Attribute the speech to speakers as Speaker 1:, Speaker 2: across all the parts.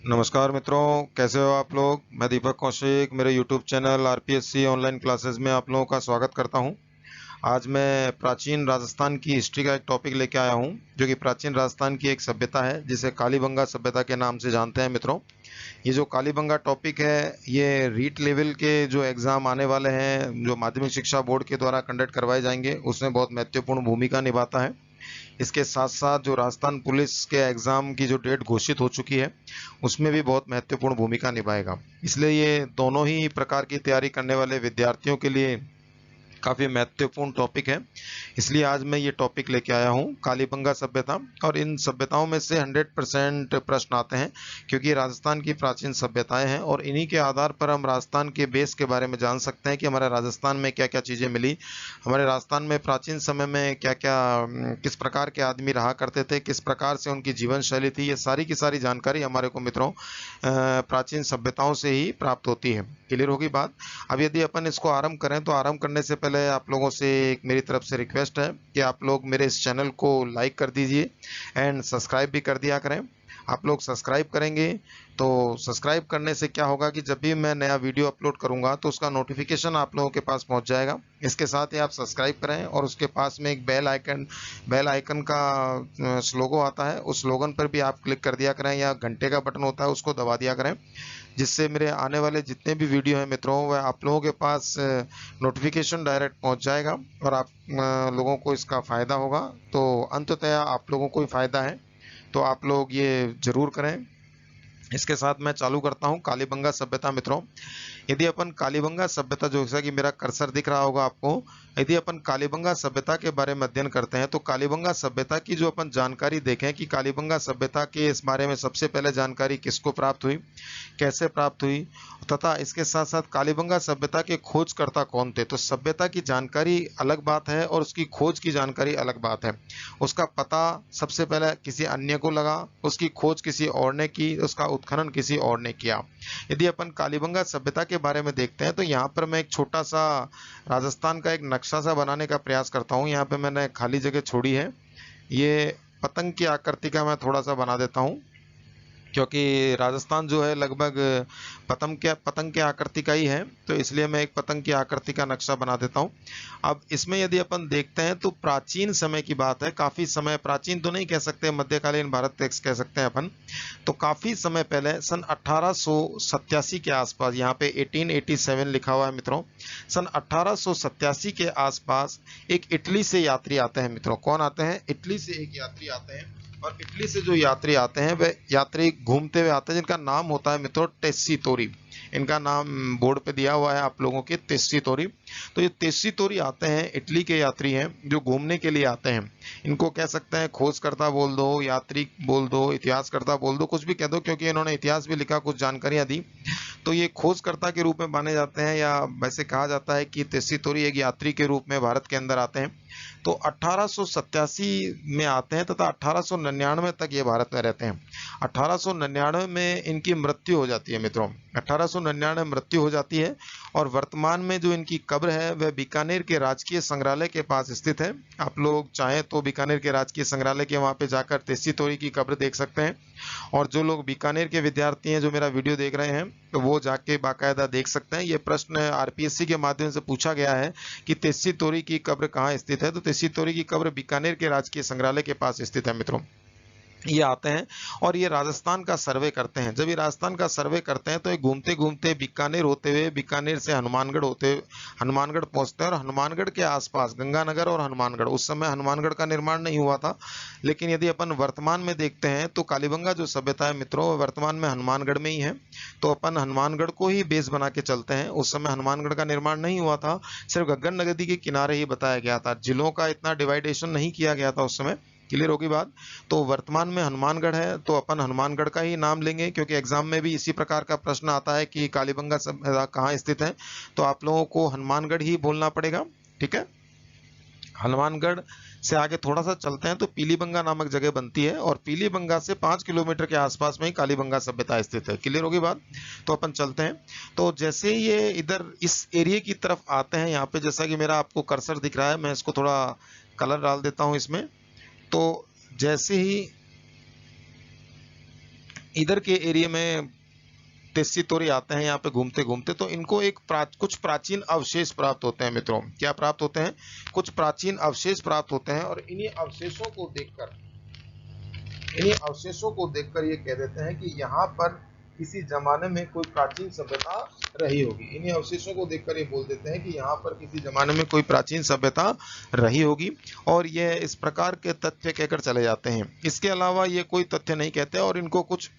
Speaker 1: नमस्कार मित्रों, कैसे हो आप लोग। मैं दीपक कौशिक मेरे YouTube channel RPSC online classes में आप लोगों का स्वागत करता हूं। आज मैं प्राचीन राजस्थान की हिस्ट्री का एक टॉपिक लेके आया हूं, जो कि प्राचीन राजस्थान की एक सभ्यता है जिसे कालीबंगा सभ्यता के नाम से जानते हैं मित्रों। ये जो कालीबंगा टॉपिक है, ये रीट लेवल के जो एग्ज़ाम आने वाले हैं, जो माध्यमिक शिक्षा बोर्ड के द्वारा कंडक्ट करवाए जाएंगे, उसमें बहुत महत्वपूर्ण भूमिका निभाता है। इसके साथ साथ जो राजस्थान पुलिस के एग्ज़ाम की जो डेट घोषित हो चुकी है, उसमें भी बहुत महत्वपूर्ण भूमिका निभाएगा। इसलिए ये दोनों ही प्रकार की तैयारी करने वाले विद्यार्थियों के लिए काफ़ी महत्वपूर्ण टॉपिक है। इसलिए आज मैं ये टॉपिक लेके आया हूँ, कालीबंगा सभ्यता। और इन सभ्यताओं में से 100% प्रश्न आते हैं, क्योंकि राजस्थान की प्राचीन सभ्यताएं हैं और इन्हीं के आधार पर हम राजस्थान के बेस के बारे में जान सकते हैं कि हमारे राजस्थान में क्या क्या चीज़ें मिली, हमारे राजस्थान में प्राचीन समय में क्या क्या किस प्रकार के आदमी रहा करते थे, किस प्रकार से उनकी जीवन शैली थी। ये सारी की सारी जानकारी हमारे को मित्रों प्राचीन सभ्यताओं से ही प्राप्त होती है। क्लियर होगी बात। अब यदि अपन इसको आरंभ करें, तो आरंभ करने से पहले आप लोगों से एक मेरी तरफ से रिक्वेस्ट है कि आप लोग मेरे इस चैनल को लाइक कर दीजिए एंड सब्सक्राइब भी कर दिया करें। आप लोग सब्सक्राइब करेंगे तो सब्सक्राइब करने से क्या होगा कि जब भी मैं नया वीडियो अपलोड करूंगा तो उसका नोटिफिकेशन आप लोगों के पास पहुंच जाएगा। इसके साथ ही आप सब्सक्राइब करें और उसके पास में एक बेल आइकन का स्लोगो आता है, उस स्लोगन पर भी आप क्लिक कर दिया करें, या घंटे का बटन होता है उसको दबा दिया करें, जिससे मेरे आने वाले जितने भी वीडियो हैं मित्रों, वह आप लोगों के पास नोटिफिकेशन डायरेक्ट पहुंच जाएगा और आप लोगों को इसका फ़ायदा होगा। तो अंततः आप लोगों को ही फ़ायदा है, तो आप लोग ये ज़रूर करें। इसके साथ मैं चालू करता हूँ कालीबंगा सभ्यता मित्रों। यदि अपन कालीबंगा सभ्यता, जो जैसा कि मेरा कर्सर दिख रहा होगा आपको, यदि अपन कालीबंगा सभ्यता के बारे में अध्ययन करते हैं तो कालीबंगा सभ्यता की जो अपन जानकारी देखें कि कालीबंगा सभ्यता के इस बारे में सबसे पहले जानकारी किसको प्राप्त हुई, कैसे प्राप्त हुई, तथा इसके साथ साथ कालीबंगा सभ्यता के खोजकर्ता कौन थे। तो सभ्यता की जानकारी अलग बात है और उसकी खोज की जानकारी अलग बात है। उसका पता सबसे पहले किसी अन्य को लगा, उसकी खोज किसी और ने की, उसका उत्खनन किसी और ने किया। यदि अपन कालीबंगा सभ्यता के बारे में देखते हैं तो यहाँ पर मैं एक छोटा सा राजस्थान का एक नक्शा सा बनाने का प्रयास करता हूँ। यहाँ पे मैंने खाली जगह छोड़ी है, ये पतंग की आकृति का मैं थोड़ा सा बना देता हूँ, क्योंकि राजस्थान जो है लगभग पतंग के आकृति का ही है, तो इसलिए मैं एक पतंग की आकृति का नक्शा बना देता हूँ। अब इसमें यदि अपन देखते हैं तो प्राचीन समय की बात है, काफ़ी समय, प्राचीन तो नहीं कह सकते, मध्यकालीन भारत देश कह सकते हैं अपन। तो काफ़ी समय पहले सन 1887 के आसपास, यहाँ पे 1887 लिखा हुआ है मित्रों, सन 1887 के आसपास एक इटली से यात्री आते हैं मित्रों। कौन आते हैं? इटली से एक यात्री आते हैं। और इटली से जो यात्री आते हैं वे यात्री घूमते हुए आते हैं, जिनका नाम होता है मित्रों टेस्सी तोरी। इनका नाम बोर्ड पे दिया हुआ है आप लोगों के, टेस्सी तोरी। तो ये टेस्सी तोरी आते हैं, इटली के यात्री हैं जो घूमने के लिए आते हैं। इनको कह सकते हैं खोजकर्ता बोल दो, यात्री बोल दो, इतिहासकर्ता बोल दो, कुछ भी कह दो, क्योंकि इन्होंने इतिहास भी लिखा, कुछ जानकारियां दी। तो ये खोजकर्ता के रूप में माने जाते हैं, या वैसे कहा जाता है कि टेस्सी तोरी एक यात्री के रूप में भारत के अंदर आते हैं। तो 1887 में आते हैं तथा 1899 तक ये भारत में रहते हैं। 1899 में इनकी मृत्यु हो जाती है मित्रों, 1899 में मृत्यु हो जाती है। और वर्तमान में जो इनकी कब्र है वह बीकानेर के राजकीय संग्रहालय के पास स्थित है। आप लोग चाहें तो बीकानेर के राजकीय संग्रहालय के वहाँ पे जाकर टेस्सी तोरी की कब्र देख सकते हैं। और जो लोग बीकानेर के विद्यार्थी हैं जो मेरा वीडियो देख रहे हैं, तो वो जाके बाकायदा देख सकते हैं। ये प्रश्न आरपीएससी के माध्यम से पूछा गया है कि टेस्सी तोरी की कब्र कहाँ स्थित है, तो टेस्सी तोरी की कब्र बीकानेर के राजकीय संग्रहालय के पास स्थित है मित्रों। ये आते हैं और ये राजस्थान का सर्वे करते हैं। जब ये राजस्थान का सर्वे करते हैं तो ये घूमते घूमते बीकानेर होते हुए, बीकानेर से हनुमानगढ़ होते हुए हनुमानगढ़ पहुंचते हैं। और हनुमानगढ़ के आसपास गंगानगर और हनुमानगढ़, उस समय हनुमानगढ़ का निर्माण नहीं हुआ था, लेकिन यदि अपन वर्तमान में देखते हैं तो कालीबंगा जो सभ्यता है मित्रों, वर्तमान में हनुमानगढ़ में ही है। तो अपन हनुमानगढ़ को ही बेस बना के चलते हैं। उस समय हनुमानगढ़ का निर्माण नहीं हुआ था, सिर्फ घग्गर नदी के किनारे ही बताया गया था, जिलों का इतना डिवाइडेशन नहीं किया गया था उस समय। क्लियर होगी बात। तो वर्तमान में हनुमानगढ़ है, तो अपन हनुमानगढ़ का ही नाम लेंगे, क्योंकि एग्जाम में भी इसी प्रकार का प्रश्न आता है कि कालीबंगा सभ्यता कहाँ स्थित है, तो आप लोगों को हनुमानगढ़ ही बोलना पड़ेगा। ठीक है। हनुमानगढ़ से आगे थोड़ा सा चलते हैं तो पीलीबंगा नामक जगह बनती है, और पीलीबंगा से 5 किलोमीटर के आसपास में ही कालीबंगा सभ्यता स्थित है। क्लियर होगी बात। तो अपन चलते हैं। तो जैसे ये इधर इस एरिया की तरफ आते हैं, यहाँ पे जैसा कि मेरा आपको कर्सर दिख रहा है, मैं इसको थोड़ा कलर डाल देता हूँ इसमें। तो जैसे ही इधर के एरिया में तेस्सी तोरी आते हैं यहाँ पे घूमते घूमते, तो इनको कुछ प्राचीन अवशेष प्राप्त होते हैं मित्रों। क्या प्राप्त होते हैं? कुछ प्राचीन अवशेष प्राप्त होते हैं, और इन्हीं अवशेषों को देखकर ये कह देते हैं कि यहाँ पर किसी जमाने में कोई प्राचीन सभ्यता रही होगी। इन्हीं अवशेषों को देखकर ये बोल देते हैं कि यहाँ पर किसी जमाने में कोई प्राचीन सभ्यता रही होगी, और ये इस प्रकार के तथ्य कहकर चले जाते हैं। इसके अलावा ये कोई तथ्य नहीं कहते, और इनको कुछ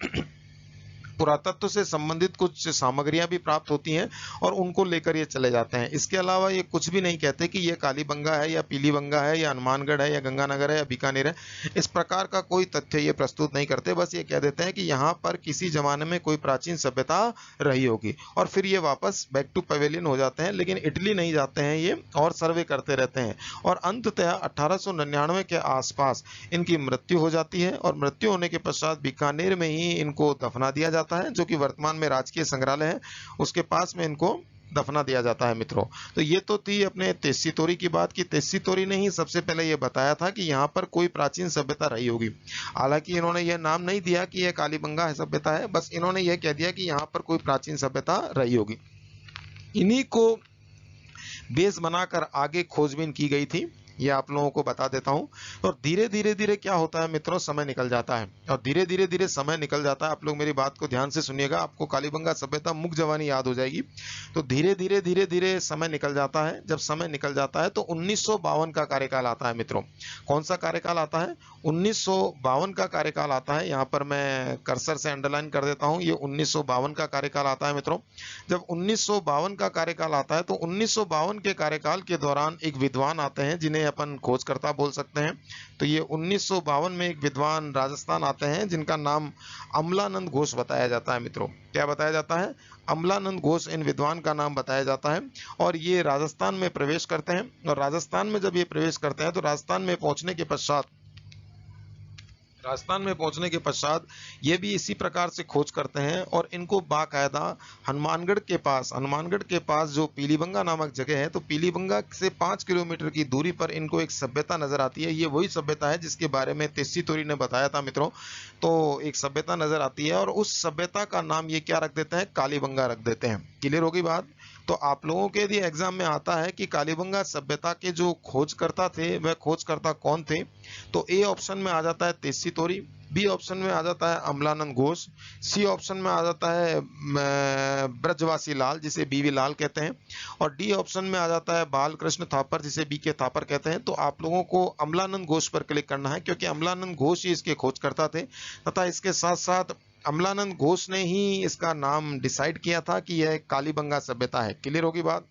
Speaker 1: पुरातत्व से संबंधित कुछ सामग्रियां भी प्राप्त होती हैं, और उनको लेकर ये चले जाते हैं। इसके अलावा ये कुछ भी नहीं कहते कि ये कालीबंगा है या पीलीबंगा है या हनुमानगढ़ है या गंगानगर है या बीकानेर है। इस प्रकार का कोई तथ्य ये प्रस्तुत नहीं करते। बस ये कह देते हैं कि यहाँ पर किसी जमाने में कोई प्राचीन सभ्यता रही होगी, और फिर ये वापस बैक टू पवेलियन हो जाते हैं। लेकिन इटली नहीं जाते हैं ये, और सर्वे करते रहते हैं, और अंततः 1899 के आसपास इनकी मृत्यु हो जाती है, और मृत्यु होने के पश्चात बीकानेर में ही इनको दफना दिया जाता है, जो कि वर्तमान में राजकीय संग्रहालय है, उसके पास में इनको दफना दिया जाता है मित्रों। तो ये तो थी अपने तेस्सी तोरी की बात, की तेस्सी तोरी ने ही सबसे पहले ये बताया था कि यहाँ पर कोई प्राचीन सभ्यता रही होगी। हालांकि इन्होंने ये नाम नहीं दिया कि यह कालीबंगा सभ्यता है, बस इन्होंने ये कह दिया कि यहाँ पर कोई प्राचीन सभ्यता रही होगी। इन्हीं को बेस बनाकर आगे खोजबीन की गई थी, ये आप लोगों को बता देता हूं। और धीरे धीरे क्या होता है मित्रों, समय निकल जाता है, और धीरे धीरे समय निकल जाता है। आप लोग मेरी बात को ध्यान से सुनिएगा, आपको कालीबंगा सभ्यता मुख जवानी याद हो जाएगी। तो धीरे धीरे समय निकल जाता है। जब समय निकल जाता है तो 1952 का कार्यकाल आता है मित्रों। कौन सा कार्यकाल आता है? 1952 का कार्यकाल आता है। यहाँ पर मैं कर्सर से अंडरलाइन कर देता हूँ, ये 1952 का कार्यकाल आता है मित्रों। जब 1952 का कार्यकाल आता है तो 1952 के कार्यकाल के दौरान एक विद्वान आते हैं, जिन्हें अपन खोजकर्ता बोल सकते हैं। तो ये 1952 में एक विद्वान राजस्थान आते हैं, जिनका नाम अमलानंद घोष बताया जाता है मित्रों। क्या बताया जाता है? अमलानंद घोष इन विद्वान का नाम बताया जाता है। और ये राजस्थान में प्रवेश करते हैं, और राजस्थान में जब ये प्रवेश करते हैं तो राजस्थान में पहुंचने के पश्चात ये भी इसी प्रकार से खोज करते हैं, और इनको बाकायदा हनुमानगढ़ के पास जो पीलीबंगा नामक जगह है, तो पीलीबंगा से 5 किलोमीटर की दूरी पर इनको एक सभ्यता नजर आती है। ये वही सभ्यता है जिसके बारे में तेस्सी तोरी ने बताया था मित्रों। तो एक सभ्यता नजर आती है, और उस सभ्यता का नाम ये क्या रख देते हैं? कालीबंगा रख देते हैं। क्लियर होगी बात? तो आप लोगों के यदि एग्जाम में आता है कि कालीबंगा सभ्यता के जो खोजकर्ता थे, वह खोजकर्ता कौन थे, तो ए ऑप्शन में आ जाता है तेस्सी तोरी, बी ऑप्शन में आ जाता है अमलानंद घोष, सी ऑप्शन में आ जाता है ब्रजवासी लाल, जिसे बीवी लाल कहते हैं, और डी ऑप्शन में आ जाता है बालकृष्ण थापर, जिसे बी के थापर कहते हैं। तो आप लोगों को अमलानंद घोष पर क्लिक करना है, क्योंकि अमलानंद घोष ही इसके खोजकर्ता थे, तथा इसके साथ साथ अमलानंद घोष ने ही इसका नाम डिसाइड किया था कि यह कालीबंगा सभ्यता है। क्लियर होगी बात?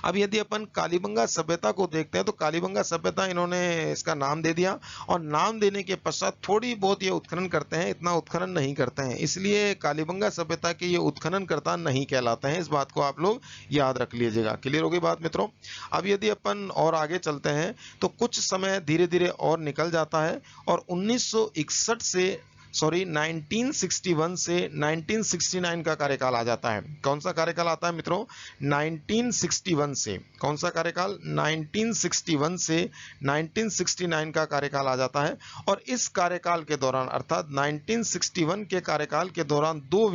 Speaker 1: अब यदि अपन कालीबंगा सभ्यता को देखते हैं, तो कालीबंगा सभ्यता इन्होंने इसका नाम दे दिया, और नाम देने के पश्चात थोड़ी बहुत ये उत्खनन करते हैं, इतना उत्खनन नहीं करते हैं, इसलिए कालीबंगा सभ्यता के ये उत्खननकर्ता नहीं कहलाते हैं। इस बात को आप लोग याद रख लीजिएगा। क्लियर होगी बात मित्रों? अब यदि अपन और आगे चलते हैं तो कुछ समय धीरे धीरे और निकल जाता है, और 1961 से 1969 का कार्यकाल आ जाता है। कौन सा कार्यकाल आता है मित्रों? 1961 से। कौन सा कार्यकाल? 1961 से 1969 का कार्यकाल आ जाता है। और इस कार्यकाल के दौरान, अर्थात 1961 के कार्यकाल के दौरान दो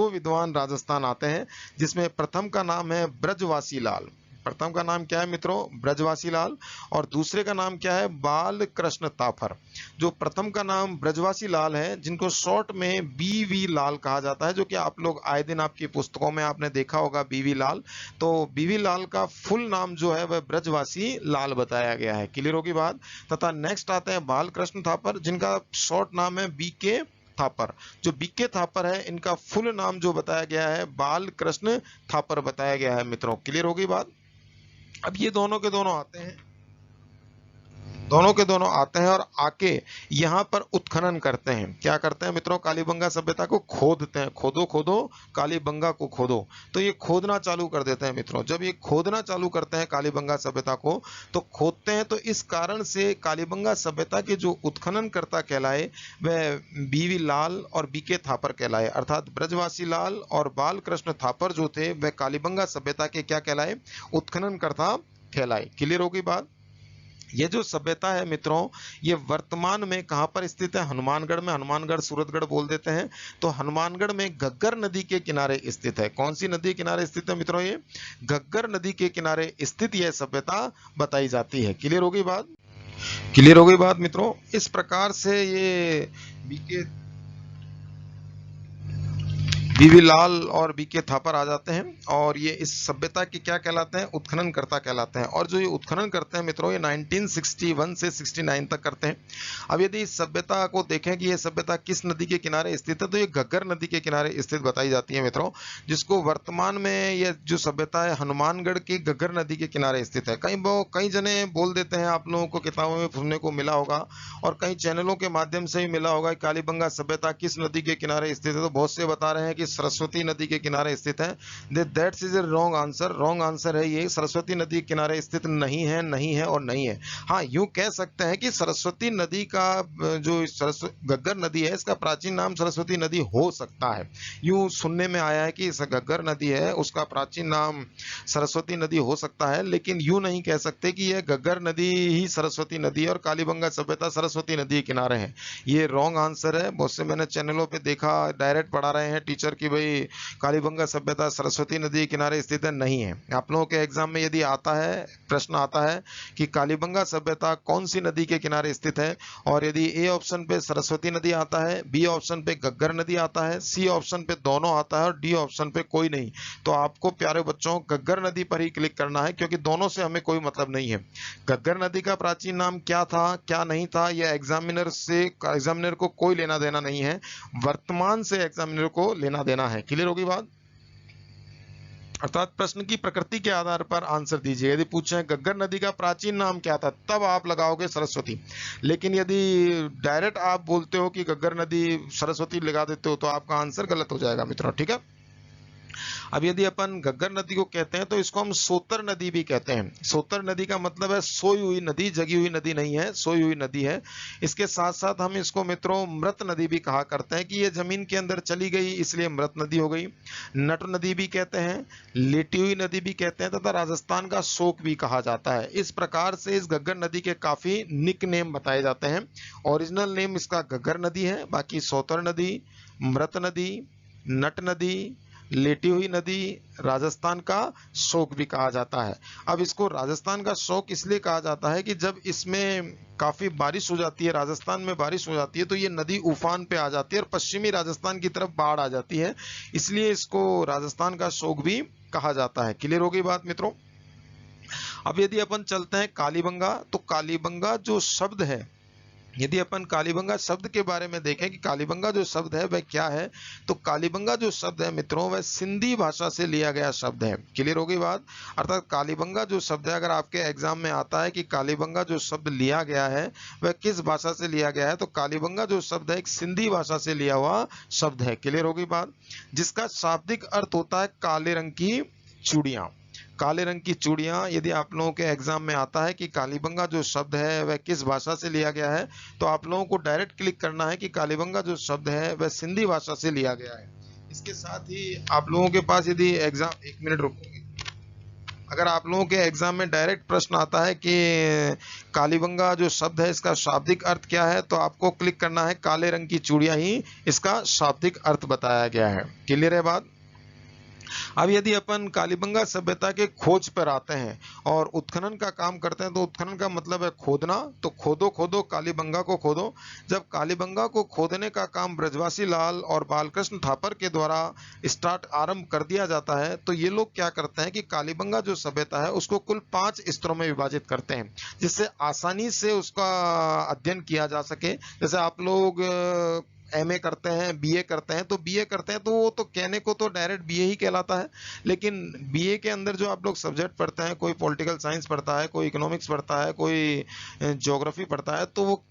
Speaker 1: विद्वान राजस्थान आते हैं, जिसमें प्रथम का नाम है ब्रजवासी लाल। प्रथम का नाम क्या है मित्रों? ब्रजवासी लाल। और दूसरे का नाम क्या है? बालकृष्ण थापर। जो प्रथम का नाम ब्रजवासी लाल है, जिनको शॉर्ट में बीवी लाल कहा जाता है, जो कि आप लोग आए दिन आपकी पुस्तकों में आपने देखा होगा बीवी लाल। तो बीवी लाल का फुल नाम जो है वह ब्रजवासी लाल बताया गया है। क्लियर होगी बात? तथा नेक्स्ट आते हैं बालकृष्ण थापर, जिनका शॉर्ट नाम है बीके थापर। जो बीके थापर है, इनका फुल नाम जो बताया गया है बालकृष्ण थापर बताया गया है मित्रों। क्लियर होगी बात? अब ये दोनों के दोनों आते हैं और आके यहाँ पर उत्खनन करते हैं। क्या करते हैं मित्रों? कालीबंगा सभ्यता को खोदते हैं। खोदो कालीबंगा को खोदो। तो ये खोदना चालू कर देते हैं मित्रों। जब ये खोदना चालू करते हैं कालीबंगा सभ्यता को, तो खोदते हैं, तो इस कारण से कालीबंगा सभ्यता के जो उत्खनन करता कहलाए वह बीवी लाल और बीके थापर कहलाए। अर्थात ब्रजवासी लाल और बालकृष्ण थापर जो थे वह कालीबंगा सभ्यता के क्या कहलाए? उत्खनन करता कहलाए। क्लियर होगी बात? ये जो सभ्यता है मित्रों, ये वर्तमान में कहाँ पर स्थित है? हनुमानगढ़ में। हनुमानगढ़ सूरतगढ़ बोल देते हैं। तो हनुमानगढ़ में घग्गर नदी के किनारे स्थित है। कौन सी नदी के किनारे स्थित है मित्रों? ये घग्गर नदी के किनारे स्थित यह सभ्यता बताई जाती है। क्लियर हो गई बात? क्लियर हो गई बात मित्रों? इस प्रकार से ये बीके बीवी लाल और बीके थापर आ जाते हैं और ये इस सभ्यता के क्या कहलाते हैं? उत्खननकर्ता कहलाते हैं। और जो ये उत्खनन करते हैं मित्रों, ये 1961 से 69 तक करते हैं। अब यदि इस सभ्यता को देखें कि ये सभ्यता किस नदी के किनारे स्थित है, तो ये घग्गर नदी के किनारे स्थित बताई जाती है मित्रों, जिसको वर्तमान में ये जो सभ्यता है हनुमानगढ़ की घग्गर नदी के किनारे स्थित है। कई जने बोल देते हैं, आप लोगों को किताबों में सुनने को मिला होगा और कई चैनलों के माध्यम से भी मिला होगा, कालीबंगा सभ्यता किस नदी के किनारे स्थित है। तो बहुत से बता रहे हैं कि सरस्वती नदी के किनारे स्थित है। That's is a wrong answer. Wrong answer है ये। सरस्वती नदी के किनारे स्थित नहीं है, नहीं है और नहीं है। हाँ, यूं कह सकते हैं कि सरस्वती नदी का जो घग्गर नदी है, इसका प्राचीन नाम सरस्वती नदी हो सकता है। यूं सुनने में आया है कि इस घग्गर नदी है उसका प्राचीन नाम सरस्वती नदी हो सकता है, लेकिन यूं नहीं कह सकते कि यह घग्गर नदी ही सरस्वती नदी है और कालीबंगा सभ्यता सरस्वती नदी के किनारे है। ये रॉन्ग आंसर है। बहुत से मैंने चैनलों पे देखा, डायरेक्ट पढ़ा रहे हैं टीचर कि भाई कालीबंगा सभ्यता सरस्वती नदी के किनारे स्थित है। नहीं है। आप लोगों के एग्जाम में यदि आता है, प्रश्न आता है कि कालीबंगा सभ्यता कौन सी नदी के किनारे स्थित है, और यदि ए ऑप्शन पे सरस्वती नदी आता है, बी ऑप्शन पे घग्गर नदी आता है, सी ऑप्शन पे दोनों आता है और डी ऑप्शन पे कोई नहीं, तो आपको प्यारे बच्चों घग्गर नदी पर ही क्लिक करना है, क्योंकि दोनों से हमें कोई मतलब नहीं है। घग्गर नदी का प्राचीन नाम क्या था, क्या नहीं था, यह एग्जामिनर को कोई लेना देना नहीं है। वर्तमान से एग्जामिनर को लेना देना है। क्लियर होगी बात? अर्थात प्रश्न की प्रकृति के आधार पर आंसर दीजिए। यदि पूछे घग्गर नदी का प्राचीन नाम क्या था, तब आप लगाओगे सरस्वती। लेकिन यदि डायरेक्ट आप बोलते हो कि घग्गर नदी सरस्वती लगा देते हो, तो आपका आंसर गलत हो जाएगा मित्रों। ठीक है। अब यदि अपन घग्गर नदी को कहते हैं तो इसको हम सोतर नदी भी कहते हैं। सोतर नदी का मतलब है सोई हुई नदी, जगी हुई नदी नहीं है, सोई हुई नदी है। इसके साथ साथ हम इसको मित्रों मृत नदी भी कहा करते हैं कि ये जमीन के अंदर चली गई, इसलिए मृत नदी हो गई। नट नदी भी कहते हैं, लेटी हुई नदी भी कहते हैं, तथा राजस्थान का शोक भी कहा जाता है। इस प्रकार से इस घग्गर नदी के काफी निक नेम बताए जाते हैं। ओरिजिनल नेम इसका घग्गर नदी है, बाकी सोतर नदी, मृत नदी, नट नदी, लेटी हुई नदी, राजस्थान का शोक भी कहा जाता है। अब इसको राजस्थान का शोक इसलिए कहा जाता है कि जब इसमें काफी बारिश हो जाती है, राजस्थान में बारिश हो जाती है, तो ये नदी उफान पे आ जाती है और पश्चिमी राजस्थान की तरफ बाढ़ आ जाती है, इसलिए इसको राजस्थान का शोक भी कहा जाता है। क्लियर हो गई बात मित्रों? अब यदि अपन चलते हैं कालीबंगा, तो कालीबंगा जो शब्द है, यदि अपन कालीबंगा शब्द के बारे में देखें कि कालीबंगा जो शब्द है वह क्या है, तो कालीबंगा जो शब्द है मित्रों, वह सिंधी भाषा से लिया गया शब्द है। क्लियर हो गई बात? अर्थात कालीबंगा जो शब्द है, अगर आपके एग्जाम में आता है कि कालीबंगा जो शब्द लिया गया है वह किस भाषा से लिया गया है, तो कालीबंगा जो शब्द है एक सिंधी भाषा से लिया हुआ शब्द है। क्लियर हो गई बात? जिसका शाब्दिक अर्थ होता है काले रंग की चूड़ियां। काले रंग की चूड़ियां। यदि आप लोगों के एग्जाम में आता है कि कालीबंगा जो शब्द है वह किस भाषा से लिया गया है, तो आप लोगों को डायरेक्ट क्लिक करना है कि कालीबंगा जो शब्द है वह सिंधी भाषा से लिया गया है। इसके साथ ही आप लोगों के पास यदि एग्जाम, एक मिनट रुको, अगर आप लोगों के एग्जाम में डायरेक्ट प्रश्न आता है कि कालीबंगा जो शब्द है इसका शाब्दिक अर्थ क्या है, तो आपको क्लिक करना है काले रंग की चूड़ियां ही इसका शाब्दिक अर्थ बताया गया है। क्लियर है बात? अब यदि अपन कालीबंगा सभ्यता के खोज पर आते हैं और उत्खनन का काम करते हैं, तो उत्खनन का मतलब है खोदना। तो खोदो खोदो कालीबंगा को खोदो। जब कालीबंगा को खोदने का काम ब्रजवासी लाल और बालकृष्ण थापर के द्वारा आरंभ कर दिया जाता है, तो ये लोग क्या करते हैं कि कालीबंगा जो सभ्यता है उसको कुल 5 स्तरों में विभाजित करते हैं, जिससे आसानी से उसका अध्ययन किया जा सके। जैसे आप लोग एमए करते हैं, बीए करते हैं, तो बीए करते हैं तो वो तो कहने को तो डायरेक्ट बीए ही कहलाता है, लेकिन बीए के अंदर जो आप लोग सब्जेक्ट पढ़ते हैं, कोई पॉलिटिकल साइंस पढ़ता है, कोई इकोनॉमिक्स पढ़ता है, कोई ज्योग्राफी पढ़ता है, तो वो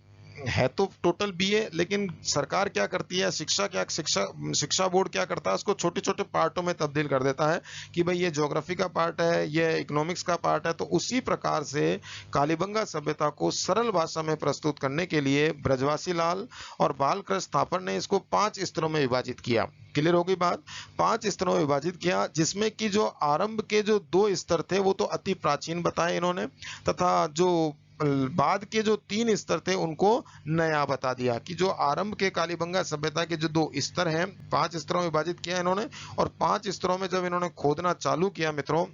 Speaker 1: है तो टोटल बीए, लेकिन सरकार क्या करती है, शिक्षा बोर्ड क्या करता है, उसको छोटे छोटे पार्टों में तब्दील कर देता है कि भाई ये ज्योग्राफी का पार्ट है, ये इकोनॉमिक्स का पार्ट है। तो उसी प्रकार से कालीबंगा सभ्यता को सरल भाषा में प्रस्तुत करने के लिए ब्रजवासी लाल और बालकृष्ण थापर ने इसको 5 स्तरों में विभाजित किया। क्लियर हो गई बात? 5 स्तरों में विभाजित किया, जिसमें कि जो आरंभ के जो 2 स्तर थे वो तो अति प्राचीन बताए इन्होंने, तथा जो बाद के जो 3 स्तर थे उनको नया बता दिया कि जो आरंभ के कालीबंगा सभ्यता के जो 2 स्तर हैं, 5 स्तरों में विभाजित किया इन्होंने, और 5 स्तरों में जब इन्होंने खोदना चालू किया मित्रों,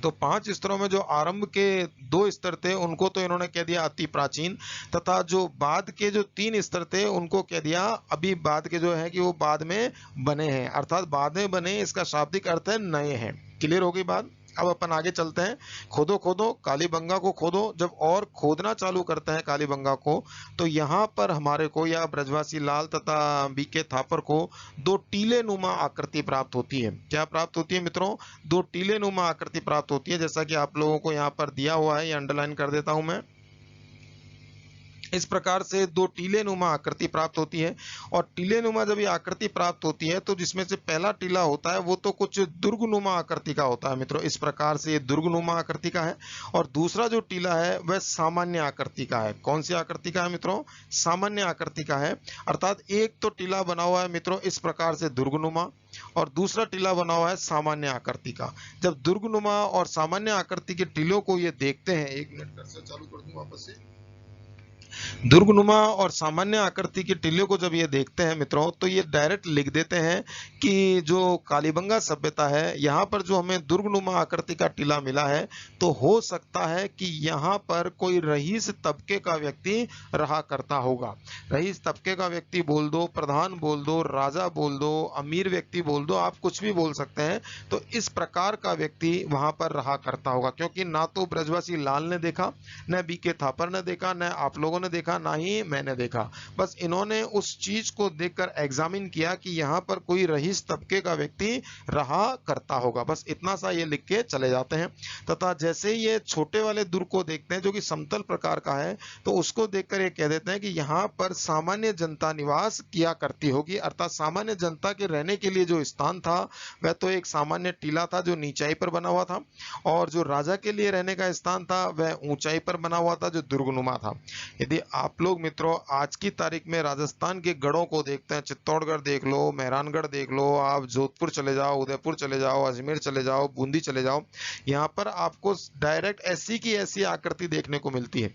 Speaker 1: तो 5 स्तरों में जो आरंभ के 2 स्तर थे उनको तो इन्होंने कह दिया अति प्राचीन, तथा जो बाद के जो 3 स्तर थे उनको कह दिया अभी बाद के जो है कि वो बाद में बने हैं, अर्थात बाद में बने, इसका शाब्दिक अर्थ है नए हैं। क्लियर हो गई बात। अब अपन आगे चलते हैं। खोदो खोदो कालीबंगा को खोदो। जब और खोदना चालू करते हैं कालीबंगा को, तो यहाँ पर हमारे को या ब्रजवासी लाल तथा बीके थापर को 2 टीले नुमा आकृति प्राप्त होती है। क्या प्राप्त होती है मित्रों? 2 टीले नुमा आकृति प्राप्त होती है, जैसा कि आप लोगों को यहाँ पर दिया हुआ है, ये अंडरलाइन कर देता हूं मैं। इस प्रकार से 2 टीले नुमा आकृति प्राप्त होती है। और टीले नुमा जब ये आकृति प्राप्त होती है तो जिसमें से पहला टीला होता है वो तो कुछ दुर्गनुमा आकृति का होता है मित्रों। इस प्रकार से ये दुर्गनुमा आकृति का है। और दूसरा जो टीला है वह सामान्य आकृति का है। कौन सी आकृति का है मित्रों? सामान्य आकृति का है। अर्थात एक तो टीला बना हुआ है मित्रों इस प्रकार से दुर्गनुमा, और दूसरा टीला बना हुआ है सामान्य आकृति का। जब दुर्गनुमा और सामान्य आकृति के टीलों को ये देखते हैं, 1 मिनट कर्सर चालू कर दूं वापस से। दुर्गनुमा और सामान्य आकृति के टीले को जब ये देखते हैं मित्रों, तो ये डायरेक्ट लिख देते हैं कि जो कालीबंगा सभ्यता है यहाँ पर जो हमें दुर्गनुमा आकृति का टीला मिला है, तो हो सकता है कि यहाँ पर कोई रईस तबके का व्यक्ति रहा करता होगा। रईस तबके का व्यक्ति बोल दो, प्रधान बोल दो, राजा बोल दो, अमीर व्यक्ति बोल दो, आप कुछ भी बोल सकते हैं। तो इस प्रकार का व्यक्ति वहां पर रहा करता होगा, क्योंकि ना तो ब्रजवासी लाल ने देखा, न बीके थापर ने देखा, न आप लोगों ने देखा, ना ही मैंने देखा। बस इन्होंने उस चीज को देखकर एग्जामिन किया कि यहाँ पर कोई रईस तबके का व्यक्ति रहा करता होगा। बस इतना सा ये लिख के चले जाते हैं। तथा जैसे ही ये छोटे वाले दुर्ग को देखते हैं जो कि समतल प्रकार का है, तो उसको देखकर ये कह देते हैं कि यहाँ पर सामान्य जनता निवास किया करती होगी। अर्थात सामान्य जनता के रहने के लिए जो स्थान था वह तो एक सामान्य टीला था जो नीचाई पर बना हुआ था, और जो राजा के लिए रहने का स्थान था वह ऊंचाई पर बना हुआ था जो दुर्गनुमा था। यदि आप लोग मित्रों आज की तारीख में राजस्थान के गढ़ों को देखते हैं, चित्तौड़गढ़ देख लो, मेहरानगढ़ देख लो, आप जोधपुर चले जाओ, उदयपुर चले जाओ, अजमेर चले जाओ, बूंदी चले जाओ, यहाँ पर आपको डायरेक्ट ऐसी की ऐसी आकृति देखने को मिलती है।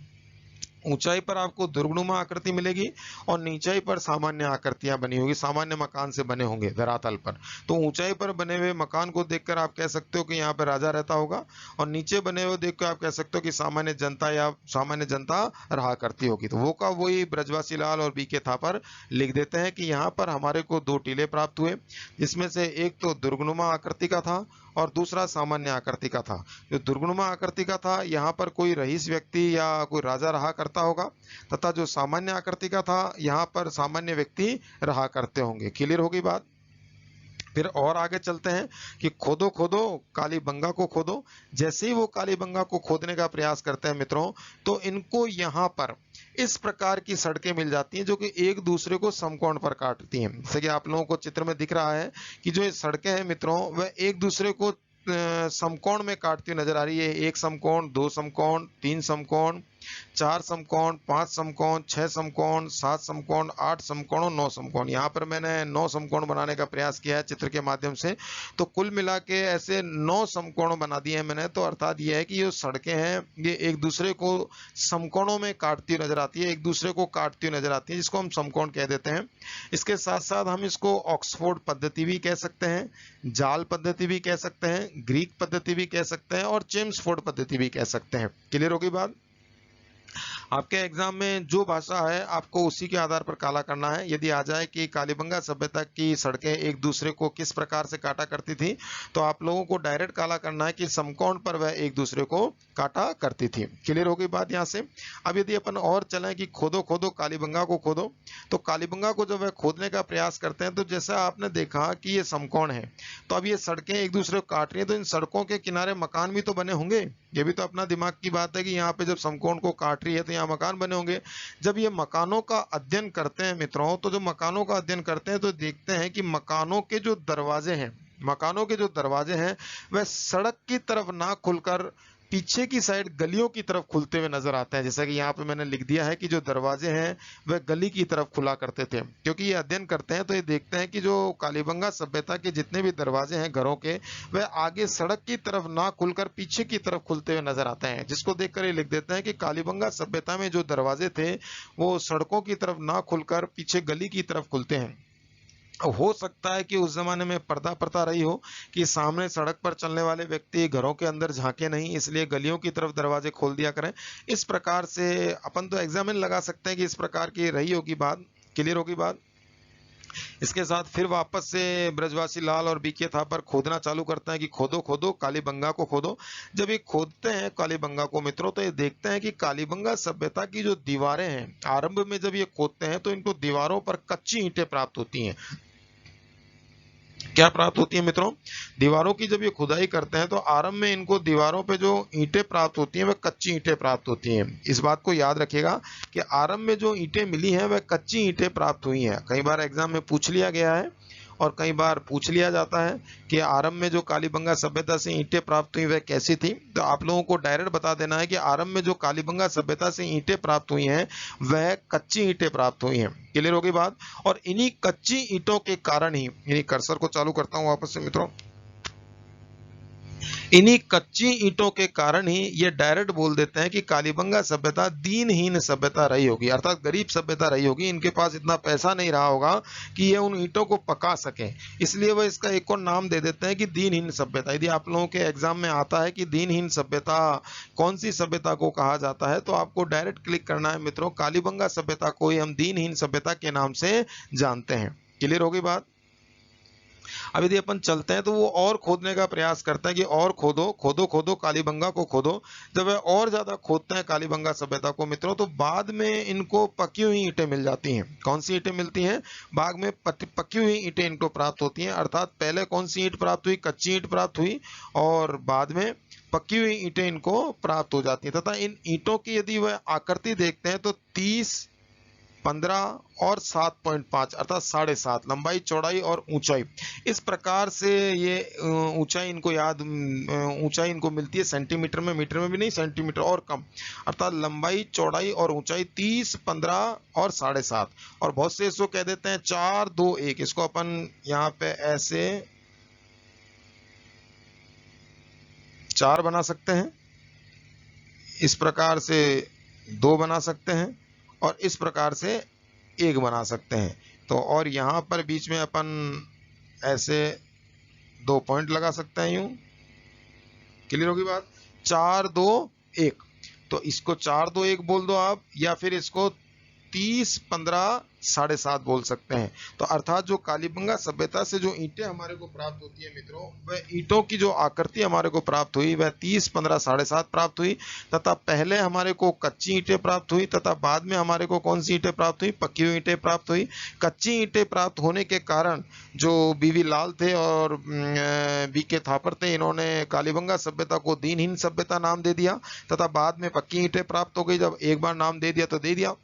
Speaker 1: ऊंचाई पर आपको दुर्गनुमा आकृति मिलेगी और नीचाई पर सामान्य आकृतियां बनी होगी, सामान्य मकान से बने होंगे धरातल पर। तो ऊंचाई पर बने हुए मकान को देखकर आप कह सकते हो कि यहाँ पर राजा रहता होगा, और नीचे बने हुए देखकर आप कह सकते हो कि सामान्य जनता या सामान्य जनता रहा करती होगी। तो वो का वही ब्रजवासी लाल और बीके थापर लिख देते हैं कि यहाँ पर हमारे को 2 टीले प्राप्त हुए, जिसमें से एक तो दुर्गनुमा आकृति का था और दूसरा सामान्य आकृति का था। जो दुर्गनुमा आकृति का था यहाँ पर कोई रईस व्यक्ति या कोई राजा रहा करता होगा, तथा जो सामान्य आकृति का था यहाँ पर सामान्य व्यक्ति रहा करते होंगे। क्लियर हो गई बात। फिर और आगे चलते हैं कि खोदो खोदो कालीबंगा को खोदो। जैसे ही वो कालीबंगा को खोदने का प्रयास करते हैं मित्रों, तो इनको यहाँ पर इस प्रकार की सड़कें मिल जाती हैं जो कि एक दूसरे को समकोण पर काटती हैं। जैसे कि आप लोगों को चित्र में दिख रहा है कि जो ये सड़कें हैं मित्रों वह एक दूसरे को समकोण में काटती नजर आ रही है। 1 समकोण, 2 समकोण, 3 समकोण, 4 समकोण, 5 समकोण, 6 समकोण, 7 समकोण, 8 समकोण और 9 समकोण। यहाँ पर मैंने 9 समकोण बनाने का प्रयास किया है चित्र के माध्यम से। तो कुल मिला के ऐसे 9 समकोण बना दिए हैं मैंने। तो अर्थात यह है कि ये सड़कें हैं ये एक दूसरे को समकोणों में काटती नजर आती है, एक दूसरे को काटती नजर आती है, जिसको हम समकोण कह देते हैं। इसके साथ साथ हम इसको ऑक्सफोर्ड पद्धति भी कह सकते हैं, जाल पद्धति भी कह सकते हैं, ग्रीक पद्धति भी कह सकते हैं और चेम्सफोर्ड पद्धति भी कह सकते हैं। क्लियर होगी बात। आपके एग्जाम में जो भाषा है आपको उसी के आधार पर काला करना है। यदि आ जाए कि कालीबंगा सभ्यता की सड़कें एक दूसरे को किस प्रकार से काटा करती थी, तो आप लोगों को डायरेक्ट काला करना है कि समकोण पर वह एक दूसरे को काटा करती थी। क्लियर हो गई बात यहाँ से। अब यदि अपन और चलें कि खोदो खोदो कालीबंगा को खोदो, तो कालीबंगा को जब वह खोदने का प्रयास करते हैं, तो जैसा आपने देखा कि ये समकोण है, तो अब ये सड़कें एक दूसरे को काट रही है, तो इन सड़कों के किनारे मकान भी तो बने होंगे। ये भी तो अपना दिमाग की बात है कि यहाँ पे जब समकोण को काट रही है तो यहाँ मकान बने होंगे। जब ये मकानों का अध्ययन करते हैं मित्रों, तो जब मकानों का अध्ययन करते हैं तो देखते हैं कि मकानों के जो दरवाजे हैं, मकानों के जो दरवाजे हैं वह सड़क की तरफ ना खुलकर पीछे की साइड गलियों की तरफ खुलते हुए नजर आते हैं। जैसा कि यहाँ पे मैंने लिख दिया है कि जो दरवाजे हैं वह गली की तरफ खुला करते थे, क्योंकि ये अध्ययन करते हैं तो ये देखते हैं कि जो कालीबंगा सभ्यता के जितने भी दरवाजे हैं घरों के, वह आगे सड़क की तरफ ना खुलकर पीछे की तरफ खुलते हुए नजर आते हैं, जिसको देखकर ये लिख देते हैं कि कालीबंगा सभ्यता में जो दरवाजे थे वो सड़कों की तरफ ना खुलकर पीछे गली की तरफ खुलते हैं। हो सकता है कि उस जमाने में पर्दा प्रथा रही हो कि सामने सड़क पर चलने वाले व्यक्ति घरों के अंदर झांके नहीं, इसलिए गलियों की तरफ दरवाजे खोल दिया करें। इस प्रकार से अपन तो एग्जामिन लगा सकते हैं कि इस प्रकार की रही होगी बात, क्लियर होगी बात। इसके साथ फिर वापस से ब्रजवासी लाल और बीके थापर खोदना चालू करते हैं कि खोदो खोदो कालीबंगा को खोदो। जब ये खोदते हैं कालीबंगा को मित्रों, तो ये देखते हैं कि कालीबंगा सभ्यता की जो दीवारें हैं, आरंभ में जब ये खोदते हैं तो इनको दीवारों पर कच्ची ईंटें प्राप्त होती हैं। क्या प्राप्त होती है मित्रों? दीवारों की जब ये खुदाई करते हैं तो आरंभ में इनको दीवारों पे जो ईंटें प्राप्त होती हैं वह कच्ची ईंटें प्राप्त होती हैं। इस बात को याद रखिएगा कि आरंभ में जो ईंटें मिली हैं वह कच्ची ईंटें प्राप्त हुई हैं। कई बार एग्जाम में पूछ लिया गया है और कई बार पूछ लिया जाता है कि आरंभ में जो कालीबंगा सभ्यता से ईंटें प्राप्त हुई वह कैसी थी। तो आप लोगों को डायरेक्ट बता देना है कि आरंभ में जो कालीबंगा सभ्यता से ईंटें प्राप्त हुई हैं वह कच्ची ईंटें प्राप्त हुई हैं। क्लियर होगी बात। और इन्हीं कच्ची ईंटों के कारण ही, इन्हीं कर्सर को चालू करता हूं वापस से मित्रों, इन्हीं कच्ची ईंटों के कारण ही ये डायरेक्ट बोल देते हैं कि कालीबंगा सभ्यता दीनहीन सभ्यता रही होगी, अर्थात गरीब सभ्यता रही होगी। इनके पास इतना पैसा नहीं रहा होगा कि ये उन ईंटों को पका सके, इसलिए वह इसका एक और नाम दे देते हैं कि दीनहीन सभ्यता। यदि आप लोगों के एग्जाम में आता है कि दीनहीन सभ्यता कौन सी सभ्यता को कहा जाता है, तो आपको डायरेक्ट क्लिक करना है मित्रों, कालीबंगा सभ्यता को ही हम दीनहीन सभ्यता के नाम से जानते हैं। क्लियर होगी बात। अब यदि अपन चलते हैं तो वो और खोदने का प्रयास करते हैं कि और खोदो खोदो खोदो कालीबंगा को खोदो। जब वह और ज्यादा खोदते हैं कालीबंगा सभ्यता को मित्रों, तो बाद में इनको पकी हुई ईंटें मिल जाती हैं। कौन सी ईंटें मिलती हैं? बाद में पकी हुई ईंटें इनको प्राप्त होती हैं। अर्थात पहले कौन सी ईंट प्राप्त हुई? कच्ची ईंट प्राप्त हुई, और बाद में पकी हुई ईंटें इनको प्राप्त हो जाती हैं। तथा इन ईंटों की यदि वह आकृति देखते हैं तो 30, 15 और 7.5 अर्थात 7.5 लंबाई, चौड़ाई और ऊंचाई, इस प्रकार से ये ऊंचाई इनको ऊंचाई इनको मिलती है सेंटीमीटर में, मीटर में भी नहीं, सेंटीमीटर और कम, अर्थात लंबाई, चौड़ाई और ऊंचाई 30, 15 और 7.5। और बहुत से इसको कह देते हैं 4, 2, 1। इसको अपन यहाँ पे ऐसे 4 बना सकते हैं, इस प्रकार से 2 बना सकते हैं, और इस प्रकार से 1 बना सकते हैं। तो और यहाँ पर बीच में अपन ऐसे 2 पॉइंट लगा सकते हैं यूं। क्लियर होगी बात। 4, 2, 1। तो इसको 4, 2, 1 बोल दो आप, या फिर इसको 30, 15, 7.5 बोल सकते हैं। तो अर्थात जो कालीबंगा सभ्यता से जो ईंटें हमारे को प्राप्त होती है मित्रों, वह ईंटों की जो आकृति हमारे को प्राप्त हुई वह 30, 15, 7.5 प्राप्त हुई। तथा पहले हमारे को कच्ची ईंटें प्राप्त हुई, तथा बाद में हमारे को कौन सी ईंटें प्राप्त हुई? पकी हुई ईंटें प्राप्त हुई। कच्ची ईंटें प्राप्त होने के कारण जो बीवी लाल थे और बीके थापर थे, इन्होंने कालीबंगा सभ्यता को दीनहीन सभ्यता नाम दे दिया। तथा बाद में पक्की ईंटें प्राप्त हो गई, जब एक बार नाम दे दिया तो दे दिया।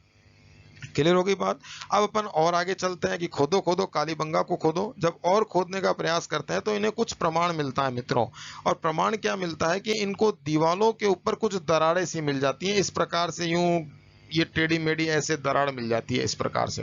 Speaker 1: क्लियर हो गई बात। अब अपन और आगे चलते हैं कि खोदो खोदो कालीबंगा को खोदो। जब और खोदने का प्रयास करते हैं तो इन्हें कुछ प्रमाण मिलता है मित्रों। और प्रमाण क्या मिलता है कि इनको दीवालों के ऊपर कुछ दरारें सी मिल जाती हैं। इस प्रकार से यूं ये टेढ़ी मेढ़ी ऐसे दरार मिल जाती है इस प्रकार से।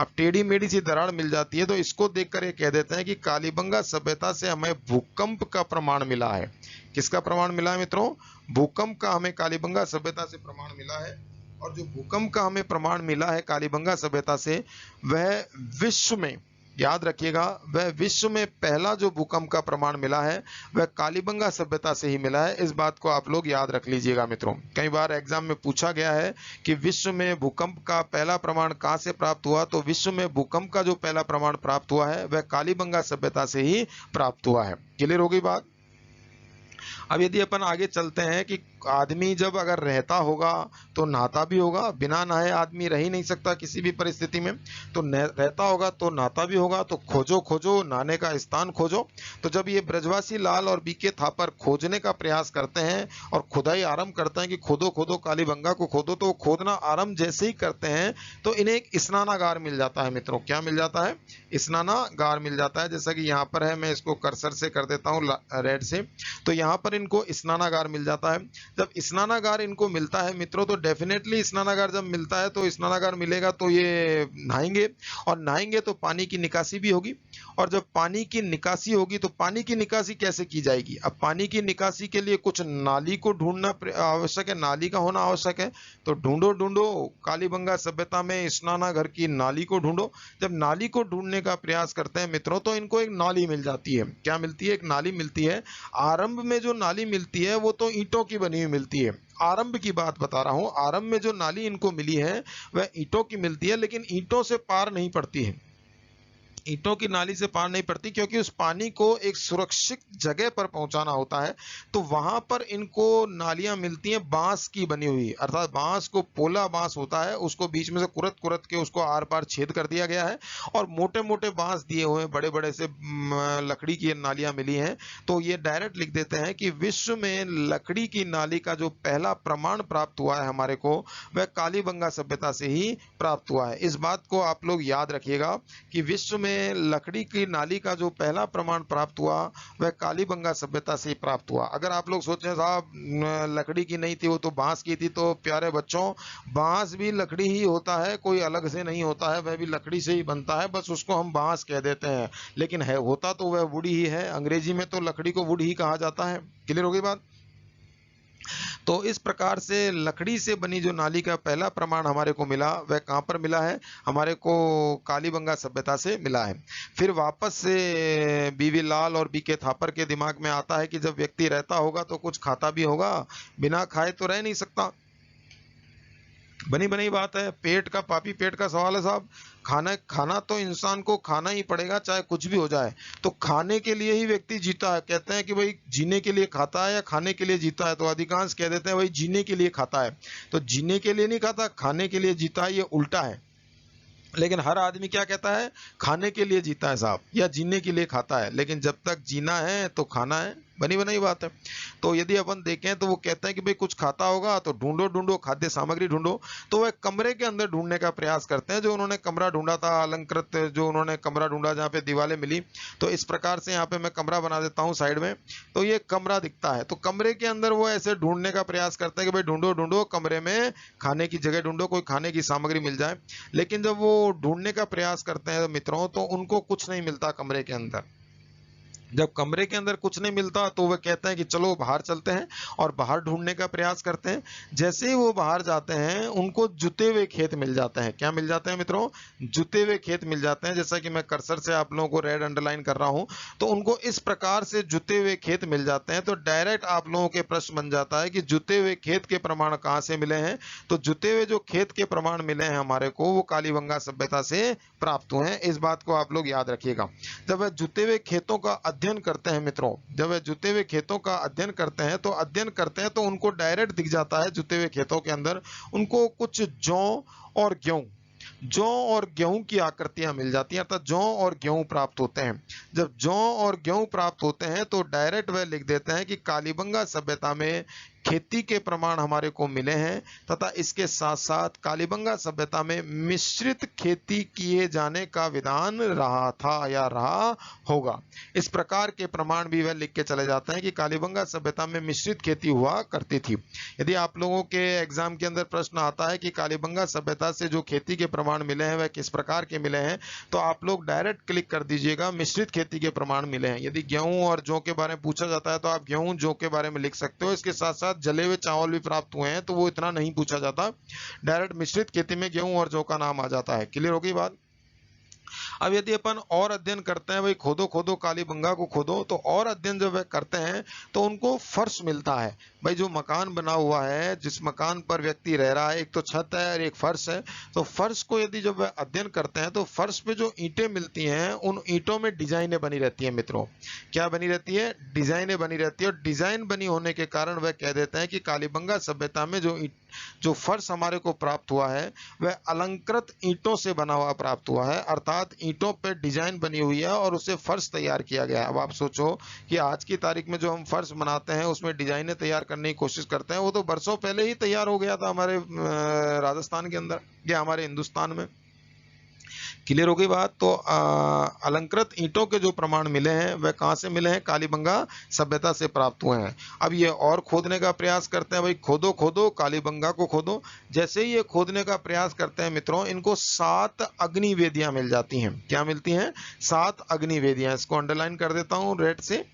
Speaker 1: अब टेढ़ी मेढ़ी सी दरार मिल जाती है तो इसको देखकर ये कह देते हैं कि कालीबंगा सभ्यता से हमें भूकंप का प्रमाण मिला है। किसका प्रमाण मिला है मित्रों? भूकंप का हमें कालीबंगा सभ्यता से प्रमाण मिला है। और जो भूकंप का हमें प्रमाण मिला है कालीबंगा सभ्यता से, वह विश्व में, याद रखिएगा, वह विश्व में पहला जो भूकंप का प्रमाण मिला है वह कालीबंगा सभ्यता से ही मिला है। इस बात को आप लोग याद रख लीजिएगा मित्रों। कई बार एग्जाम में पूछा गया है कि विश्व में भूकंप का पहला प्रमाण कहां से प्राप्त हुआ, तो विश्व में भूकंप का जो पहला प्रमाण प्राप्त हुआ है वह कालीबंगा सभ्यता से ही प्राप्त हुआ है। क्लियर हो गई बात। अब यदि अपन आगे चलते हैं कि आदमी जब अगर रहता होगा तो नहाता भी होगा, बिना नहाए आदमी रह ही नहीं सकता किसी भी परिस्थिति में। तो रहता होगा तो नहाता भी होगा। तो खोजो खोजो नहाने का स्थान खोजो। तो जब ये ब्रजवासी लाल और बीके थापर खोजने का प्रयास करते हैं और खुदाई आरंभ करते हैं कि खोदो खोदो कालीबंगा को खोदो, तो खोदना आरंभ जैसे ही करते हैं तो इन्हें एक स्नानागार मिल जाता है मित्रों। क्या मिल जाता है? स्नानागार मिल जाता है। जैसा कि यहाँ पर है, मैं इसको कर्सर से कर देता हूँ रेड से। तो यहाँ पर इनको स्नानागार मिल जाता है। जब स्नानागार इनको मिलता है मित्रों, तो डेफिनेटली स्नानागार जब मिलता है तो स्नानागार मिलेगा तो ये नहाएंगे, और नहाएंगे तो पानी की निकासी भी होगी। और जब पानी की निकासी होगी तो पानी की निकासी कैसे की जाएगी? अब पानी की निकासी के लिए कुछ नाली को ढूंढना आवश्यक है, नाली का होना आवश्यक है। तो ढूंढो ढूंढो कालीबंगा सभ्यता में स्नानागार की नाली को ढूंढो। जब नाली को ढूंढने का प्रयास करते हैं मित्रों, तो इनको एक नाली मिल जाती है। क्या मिलती है? एक नाली मिलती है। आरंभ में जो नाली मिलती है वो तो ईंटों की बनी हुई मिलती है। आरंभ की बात बता रहा हूं। आरंभ में जो नाली इनको मिली है वह ईंटों की मिलती है, लेकिन ईंटों से पार नहीं पड़ती है। ईंटों की नाली से पार नहीं पड़ती, क्योंकि उस पानी को एक सुरक्षित जगह पर पहुंचाना होता है। तो वहां पर इनको नालियां मिलती हैं बांस की बनी हुई, अर्थात बांस को, पोला बांस होता है, उसको बीच में से कुरत कुरत के उसको आर पार छेद कर दिया गया है, और मोटे मोटे बांस दिए हुए बड़े बड़े से लकड़ी की नालियां मिली हैं। तो ये डायरेक्ट लिख देते हैं कि विश्व में लकड़ी की नाली का जो पहला प्रमाण प्राप्त हुआ है हमारे को, वह कालीबंगा सभ्यता से ही प्राप्त हुआ है। इस बात को आप लोग याद रखिएगा कि विश्व में लकड़ी की नाली का जो पहला प्रमाण प्राप्त हुआ वह कालीबंगा सभ्यता से प्राप्त हुआ। अगर आप लोग सोचें साहब लकड़ी की नहीं थी, वो तो बांस की थी, तो प्यारे बच्चों, बांस भी लकड़ी ही होता है, कोई अलग से नहीं होता है, वह भी लकड़ी से ही बनता है, बस उसको हम बांस कह देते हैं, लेकिन है होता तो वह वुड ही है। अंग्रेजी में तो लकड़ी को वुड ही कहा जाता है। क्लियर हो गई बात? तो इस प्रकार से लकड़ी से बनी जो नाली का पहला प्रमाण हमारे को मिला, वह कहाँ पर मिला है? हमारे को कालीबंगा सभ्यता से मिला है। फिर वापस से बीवी लाल और बीके थापर के दिमाग में आता है कि जब व्यक्ति रहता होगा तो कुछ खाता भी होगा, बिना खाए तो रह नहीं सकता। बनी बनी बात है, पेट का, पापी पेट का सवाल है साहब। खाना खाना तो इंसान को खाना ही पड़ेगा, चाहे कुछ भी हो जाए। तो खाने के लिए ही व्यक्ति जीता है। कहते हैं कि भाई जीने के लिए खाता है या खाने के लिए जीता है, तो अधिकांश कह देते हैं भाई जीने के लिए खाता है। तो जीने के लिए नहीं खाता, खाने के लिए जीता है, ये उल्टा है। लेकिन हर आदमी क्या कहता है? खाने के लिए जीता है साहब, या जीने के लिए खाता है। लेकिन जब तक जीना है तो खाना है, बनी बनाई बात है। तो यदि अपन देखें तो वो कहते हैं कि भाई कुछ खाता होगा तो ढूंढो ढूंढो, खाद्य सामग्री ढूंढो। तो वह कमरे के अंदर ढूंढने का प्रयास करते हैं। जो उन्होंने कमरा ढूंढा था, अलंकृत जो उन्होंने कमरा ढूंढा जहाँ पे दीवारें मिली, तो इस प्रकार से यहाँ पे मैं कमरा बना देता हूँ साइड में। तो ये कमरा दिखता है, तो कमरे के अंदर वो ऐसे ढूंढने का प्रयास करते हैं कि भाई ढूंढो ढूंढो, कमरे में खाने की जगह ढूंढो, कोई खाने की सामग्री मिल जाए। लेकिन जब वो ढूंढने का प्रयास करते हैं मित्रों, तो उनको कुछ नहीं मिलता कमरे के अंदर। जब कमरे के अंदर कुछ नहीं मिलता तो वह कहते हैं कि चलो बाहर चलते हैं, और बाहर ढूंढने का प्रयास करते हैं। जैसे ही वो बाहर जाते हैं उनको जुते हुए खेत मिल जाते हैं। क्या मिल जाते हैं मित्रों? जुते हुए खेत मिल जाते हैं। जैसा कि मैं कर्सर से आप लोगों को रेड अंडरलाइन कर रहा हूं, तो उनको इस प्रकार से जुते हुए खेत मिल जाते हैं। तो डायरेक्ट आप लोगों के प्रश्न बन जाता है कि जुते हुए खेत के प्रमाण कहां से मिले हैं? तो जुते हुए जो खेत के प्रमाण मिले हैं हमारे को, वो कालीबंगा सभ्यता से प्राप्त हुए हैं। इस बात को आप लोग याद रखिएगा। जब वह जुते हुए खेतों का अध्ययन करते हैं मित्रों, जब वह जुते हुए खेतों का अध्ययन करते हैं तो उनको डायरेक्ट दिख जाता है जुते हुए खेतों के अंदर उनको कुछ जौ और गेहूं की आकृतियां मिल जाती हैं, अर्थात जौ और गेहूं प्राप्त होते हैं। जब जौ और गेहूं प्राप्त होते हैं तो डायरेक्ट वह लिख देते हैं कि कालीबंगा सभ्यता में खेती के प्रमाण हमारे को मिले हैं, तथा इसके साथ साथ कालीबंगा सभ्यता में मिश्रित खेती किए जाने का विधान रहा था या रहा होगा। इस प्रकार के प्रमाण भी वह लिख के चले जाते हैं कि कालीबंगा सभ्यता में मिश्रित खेती हुआ करती थी। यदि आप लोगों के एग्जाम के अंदर प्रश्न आता है कि कालीबंगा सभ्यता से जो खेती के प्रमाण मिले हैं वह किस प्रकार के मिले हैं, तो आप लोग डायरेक्ट क्लिक कर दीजिएगा मिश्रित खेती के प्रमाण मिले हैं। यदि गेहूं और जौ के बारे में पूछा जाता है तो आप गेहूं जौ के बारे में लिख सकते हो। इसके साथ साथ जले हुए चावल भी प्राप्त हुए हैं, तो वो इतना नहीं पूछा जाता। डायरेक्ट मिश्रित खेती में गेहूं और जौ का नाम आ जाता है। क्लियर हो गई बात? अब यदि अपन और अध्ययन करते हैं, भाई खोदो खोदो कालीबंगा को खोदो, तो और अध्ययन जब वह करते हैं तो उनको फर्श मिलता है। भाई जो मकान बना हुआ है, जिस मकान पर व्यक्ति रह रहा है, एक तो छत है और एक फर्श है, तो फर्श को यदि जब वह अध्ययन करते हैं तो फर्श पे जो ईंटें मिलती हैं, उन ईंटों में डिजाइनें बनी रहती हैं मित्रों। क्या बनी रहती है? डिजाइनें बनी रहती है। और डिजाइन बनी होने के कारण वह कह देते हैं कि कालीबंगा सभ्यता में जो फर्श हमारे को प्राप्त हुआ है वह अलंकृत ईंटों से बना हुआ प्राप्त हुआ है, अर्थात ईंटों पे डिजाइन बनी हुई है और उसे फर्श तैयार किया गया है। अब आप सोचो कि आज की तारीख में जो हम फर्श बनाते हैं उसमें डिजाइनें तैयार करने की कोशिश करते हैं, वो तो बरसों पहले ही तैयार हो गया था हमारे राजस्थान के अंदर या हमारे हिंदुस्तान में। क्लियर हो गई बात? तो अलंकृत ईंटों के जो प्रमाण मिले हैं वह कहाँ से मिले हैं? कालीबंगा सभ्यता से प्राप्त हुए हैं। अब ये और खोदने का प्रयास करते हैं, भाई खोदो खोदो कालीबंगा को खोदो। जैसे ही ये खोदने का प्रयास करते हैं मित्रों, इनको 7 अग्नि वेदियां मिल जाती हैं। क्या मिलती हैं? 7 अग्नि वेदियां। इसको अंडरलाइन कर देता हूं रेड से।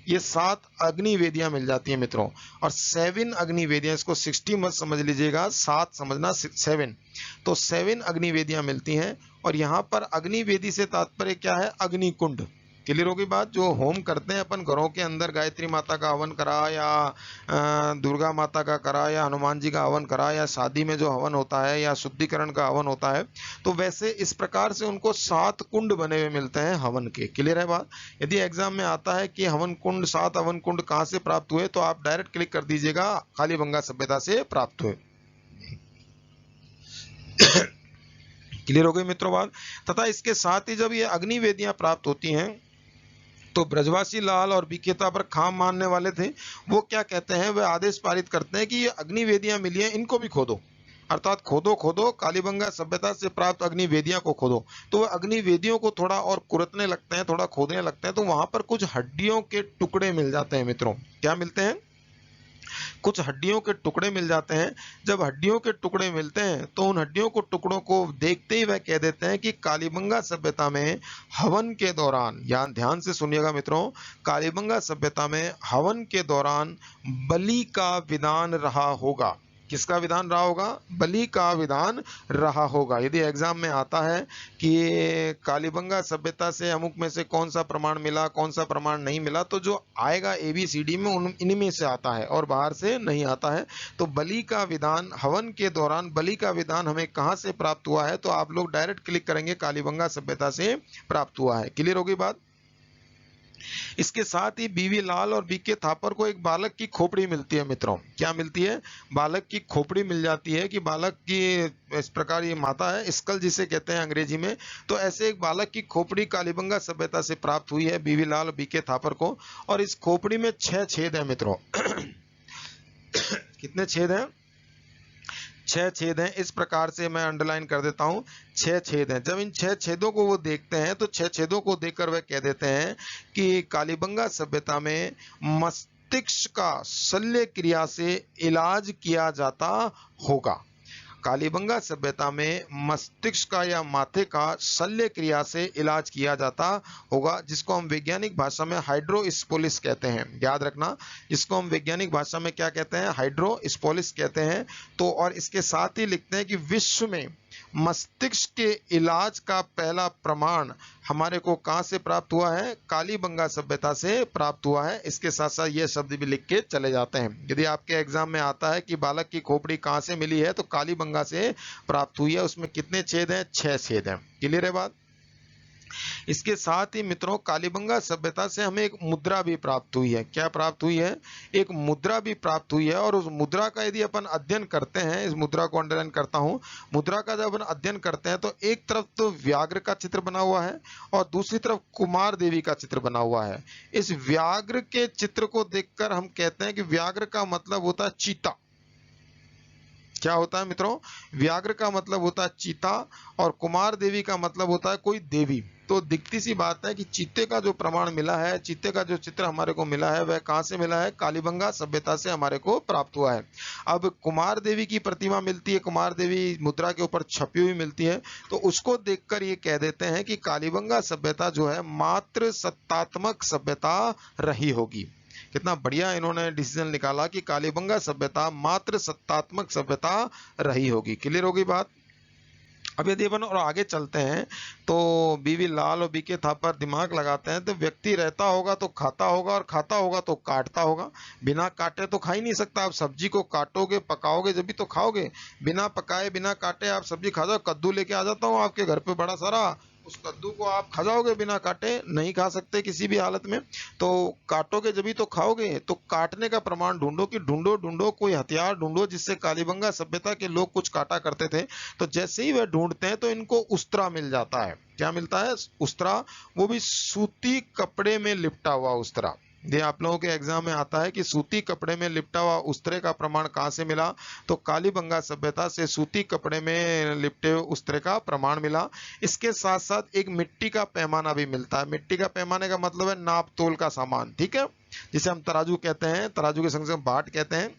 Speaker 1: ये 7 अग्नि वेदियां मिल जाती हैं मित्रों। और 7 अग्नि वेदियां, इसको 60 मत समझ लीजिएगा, 7 समझना, 7। तो 7 अग्नि वेदियां मिलती हैं। और यहाँ पर अग्नि वेदी से तात्पर्य क्या है? अग्नि कुंड। क्लियर होगी बात? जो होम करते हैं अपन घरों के अंदर, गायत्री माता का हवन करा या दुर्गा माता का करा या हनुमान जी का हवन करा या शादी में जो हवन होता है या शुद्धिकरण का हवन होता है, तो वैसे इस प्रकार से उनको 7 कुंड बने हुए मिलते हैं हवन के। क्लियर है बात? यदि एग्जाम में आता है कि हवन कुंड, 7 हवन कुंड कहाँ से प्राप्त हुए, तो आप डायरेक्ट क्लिक कर दीजिएगा कालीबंगा सभ्यता से प्राप्त हुए। क्लियर हो गई मित्रों बात? तथा इसके साथ ही जब ये अग्नि वेदियां प्राप्त होती हैं तो ब्रजवासी लाल और विखेता पर खाम मानने वाले थे, वो क्या कहते हैं? वे आदेश पारित करते हैं कि ये अग्नि वेदियां मिली हैं, इनको भी खोदो। अर्थात खोदो खोदो कालीबंगा सभ्यता से प्राप्त अग्नि वेदियां को खोदो। तो वह अग्नि वेदियों को थोड़ा और कुरतने लगते हैं, थोड़ा खोदने लगते हैं, तो वहां पर कुछ हड्डियों के टुकड़े मिल जाते हैं मित्रों। क्या मिलते हैं? कुछ हड्डियों के टुकड़े मिल जाते हैं। जब हड्डियों के टुकड़े मिलते हैं तो उन हड्डियों को टुकड़ों को देखते ही वह कह देते हैं कि कालीबंगा सभ्यता में हवन के दौरान, यहाँ ध्यान से सुनिएगा मित्रों, कालीबंगा सभ्यता में हवन के दौरान बलि का विधान रहा होगा। किसका विधान रहा होगा? बलि का विधान रहा होगा। यदि एग्जाम में आता है कि कालीबंगा सभ्यता से अमुक में से कौन सा प्रमाण मिला, कौन सा प्रमाण नहीं मिला, तो जो आएगा ABCD में इनमें से आता है और बाहर से नहीं आता है। तो बलि का विधान, हवन के दौरान बलि का विधान हमें कहां से प्राप्त हुआ है, तो आप लोग डायरेक्ट क्लिक करेंगे कालीबंगा सभ्यता से प्राप्त हुआ है। क्लियर होगी बात? इसके साथ ही बीवी लाल और बीके थापर को एक बालक की खोपड़ी मिलती है मित्रों। क्या मिलती है? बालक की खोपड़ी मिल जाती है कि बालक की, इस प्रकार ये माता है, स्कल जिसे कहते हैं अंग्रेजी में। तो ऐसे एक बालक की खोपड़ी कालीबंगा सभ्यता से प्राप्त हुई है बीवी लाल और बीके थापर को। और इस खोपड़ी में 6 छेद है मित्रों। कितने छेद हैं? 6 छेद हैं। इस प्रकार से मैं अंडरलाइन कर देता हूं, 6 छेद हैं। जब इन 6 छेदों को वो देखते हैं तो 6 छेदों को देखकर वह कह देते हैं कि कालीबंगा सभ्यता में मस्तिष्क का शल्य क्रिया से इलाज किया जाता होगा। कालीबंगा सभ्यता में मस्तिष्क का या माथे का शल्य क्रिया से इलाज किया जाता होगा, जिसको हम वैज्ञानिक भाषा में हाइड्रोस्पोलिस कहते हैं। याद रखना, जिसको हम वैज्ञानिक भाषा में क्या कहते हैं? हाइड्रोस्पोलिस कहते हैं। तो और इसके साथ ही लिखते हैं कि विश्व में मस्तिष्क के इलाज का पहला प्रमाण हमारे को कहां से प्राप्त हुआ है? कालीबंगा सभ्यता से प्राप्त हुआ है। इसके साथ साथ ये शब्द भी लिख के चले जाते हैं। यदि आपके एग्जाम में आता है कि बालक की खोपड़ी कहां से मिली है, तो कालीबंगा से प्राप्त हुई है। उसमें कितने छेद हैं? 6 छेद हैं। क्लियर है बात? इसके साथ ही मित्रों कालीबंगा सभ्यता से हमें एक मुद्रा भी प्राप्त हुई है। क्या प्राप्त हुई है? एक मुद्रा भी प्राप्त हुई है। और उस मुद्रा का यदि अपन अध्ययन करते हैं, इस मुद्रा को अंडरलाइन करता हूं, मुद्रा का जब अपन अध्ययन करते हैं तो एक तरफ तो व्याघ्र का चित्र बना हुआ है और दूसरी तरफ कुमार देवी का चित्र बना हुआ है। इस व्याघ्र के चित्र को देखकर हम कहते हैं कि व्याघ्र का मतलब होता है चीता। क्या होता है मित्रों? व्याघ्र का मतलब होता है चीता और कुमार देवी का मतलब होता है कोई देवी। तो दिखती सी बात है कि चीते का जो प्रमाण मिला है, चीते का जो चित्र हमारे को मिला है, वह कहां से मिला है? कालीबंगा सभ्यता से हमारे को प्राप्त हुआ है। अब कुमार देवी की प्रतिमा मिलती है, कुमार देवी मुद्रा के ऊपर छपी हुई मिलती है। तो उसको देखकर ये कह देते हैं कि कालीबंगा सभ्यता जो है मात्र सत्तात्मक सभ्यता रही होगी। कितना बढ़िया इन्होंने डिसीजन निकाला कि कालीबंगा सभ्यता मात्र सत्तात्मक सभ्यता रही होगी। क्लियर होगी बात? अब यदि अपन और आगे चलते हैं तो बीवी लाल और बीके थापर दिमाग लगाते हैं तो व्यक्ति रहता होगा तो खाता होगा और खाता होगा तो काटता होगा। बिना काटे तो खा ही नहीं सकता। आप सब्जी को काटोगे पकाओगे जब भी तो खाओगे। बिना पकाए बिना काटे आप सब्जी खा जाओ। कद्दू लेके आ जाता हूँ आपके घर पे बड़ा सारा, उस कद्दू को आप खा जाओगे बिना काटे? नहीं खा सकते किसी भी हालत में। तो काटोगे जब भी तो खाओगे। तो काटने का प्रमाण ढूंढो कि ढूंढो ढूंढो कोई हथियार ढूंढो जिससे कालीबंगा सभ्यता के लोग कुछ काटा करते थे। तो जैसे ही वह ढूंढते हैं तो इनको उस्तरा मिल जाता है। क्या मिलता है? उस्तरा। वो भी सूती कपड़े में लिपटा हुआ उस्तरा। ये आप लोगों के एग्जाम में आता है कि सूती कपड़े में लिपटा हुआ उस्तरे का प्रमाण कहाँ से मिला? तो कालीबंगा सभ्यता से सूती कपड़े में लिपटे हुए उस्तरे का प्रमाण मिला। इसके साथ साथ एक मिट्टी का पैमाना भी मिलता है। मिट्टी का पैमाने का मतलब है नाप तोल का सामान, ठीक है, जिसे हम तराजू कहते हैं, तराजू के संग संग बाट कहते हैं।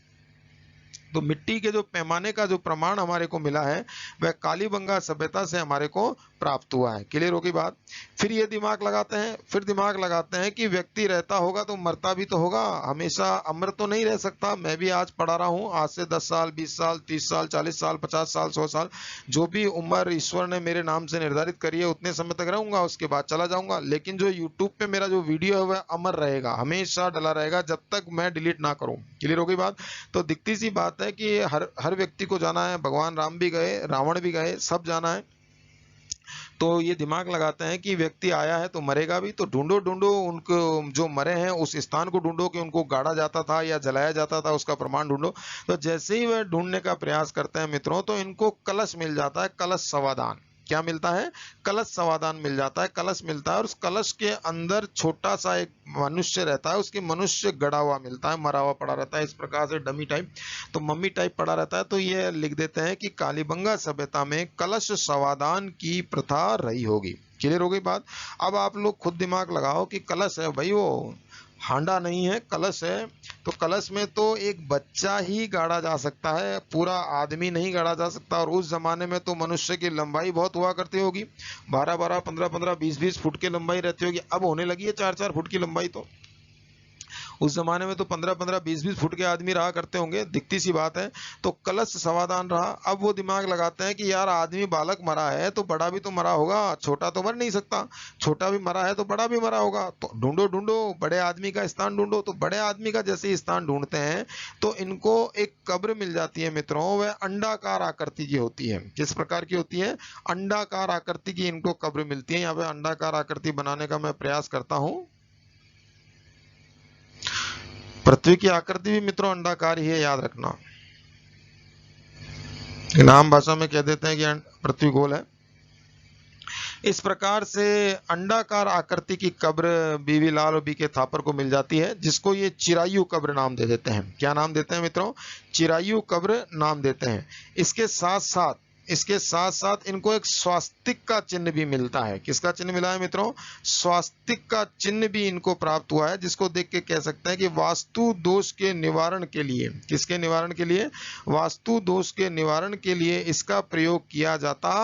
Speaker 1: तो मिट्टी के जो पैमाने का जो प्रमाण हमारे को मिला है वह कालीबंगा सभ्यता से हमारे को प्राप्त हुआ है। क्लियर होगी बात? फिर ये दिमाग लगाते हैं, फिर दिमाग लगाते हैं कि व्यक्ति रहता होगा तो मरता भी तो होगा, हमेशा अमर तो नहीं रह सकता। मैं भी आज पढ़ा रहा हूँ, आज से 10 साल 20 साल 30 साल 40 साल 50 साल 100 साल जो भी उम्र ईश्वर ने मेरे नाम से निर्धारित करी है उतने समय तक रहूंगा, उसके बाद चला जाऊंगा। लेकिन जो यूट्यूब पे मेरा जो वीडियो है वह अमर रहेगा, हमेशा डला रहेगा जब तक मैं डिलीट ना करूं। क्लियर होगी बात? तो दिखती सी बात है कि हर व्यक्ति को जाना है। भगवान राम भी गए, रावण भी गए, सब जाना है। तो ये दिमाग लगाते हैं कि व्यक्ति आया है तो मरेगा भी। तो ढूंढो ढूंढो उनको, जो मरे हैं उस स्थान को ढूंढो कि उनको गाड़ा जाता था या जलाया जाता था, उसका प्रमाण ढूंढो। तो जैसे ही वह ढूंढने का प्रयास करते हैं मित्रों तो इनको कलश मिल जाता है, कलश समाधान। क्या मिलता है? कलश समाधान मिल जाता है, कलश मिलता है। और उस कलश के अंदर छोटा सा एक मनुष्य रहता है, उसके मनुष्य गड़ा हुआ मिलता है, मरा हुआ पड़ा रहता है, इस प्रकार से डमी टाइप, तो मम्मी टाइप पड़ा रहता है। तो ये लिख देते हैं कि कालीबंगा सभ्यता में कलश समाधान की प्रथा रही होगी। क्लियर हो गई बात? अब आप लोग खुद दिमाग लगाओ कि कलश है भाई, वो हांडा नहीं है, कलश है। तो कलश में तो एक बच्चा ही गाड़ा जा सकता है, पूरा आदमी नहीं गाड़ा जा सकता। और उस जमाने में तो मनुष्य की लंबाई बहुत हुआ करती होगी, 12-12 15-15 20-20 फुट की लंबाई रहती होगी। अब होने लगी है 4-4 फुट की लंबाई। तो उस जमाने में तो 15-15 20-20 फुट के आदमी रहा करते होंगे, दिखती सी बात है। तो कलश समाधान रहा। अब वो दिमाग लगाते हैं कि यार आदमी बालक मरा है तो बड़ा भी तो मरा होगा, छोटा तो मर नहीं सकता, छोटा भी मरा है तो बड़ा भी मरा होगा। तो ढूंढो ढूंढो बड़े आदमी का स्थान ढूंढो। तो बड़े आदमी का जैसे स्थान ढूंढते हैं तो इनको एक कब्र मिल जाती है मित्रों। वह अंडाकार आकृति की होती है। किस प्रकार की होती है? अंडाकार आकृति की इनको कब्र मिलती है। यहाँ पे अंडाकार आकृति बनाने का मैं प्रयास करता हूँ। पृथ्वी की आकृति भी मित्रों अंडाकार ही है, याद रखना। नाम भाषा में कह देते हैं कि पृथ्वी गोल है। इस प्रकार से अंडाकार आकृति की कब्र बीवी लाल और बीके थापर को मिल जाती है, जिसको ये चिरायु कब्र नाम दे देते हैं। क्या नाम देते हैं मित्रों? चिरायु कब्र नाम देते हैं। इसके साथ साथ इनको एक स्वास्तिक का चिन्ह भी मिलता है। किसका चिन्ह मिला है मित्रों? स्वास्तिक का चिन्ह भी इनको प्राप्त हुआ है, जिसको देख के कह सकते हैं कि वास्तु दोष के निवारण के लिए, किसके निवारण के लिए? वास्तु दोष के निवारण के लिए इसका प्रयोग किया जाता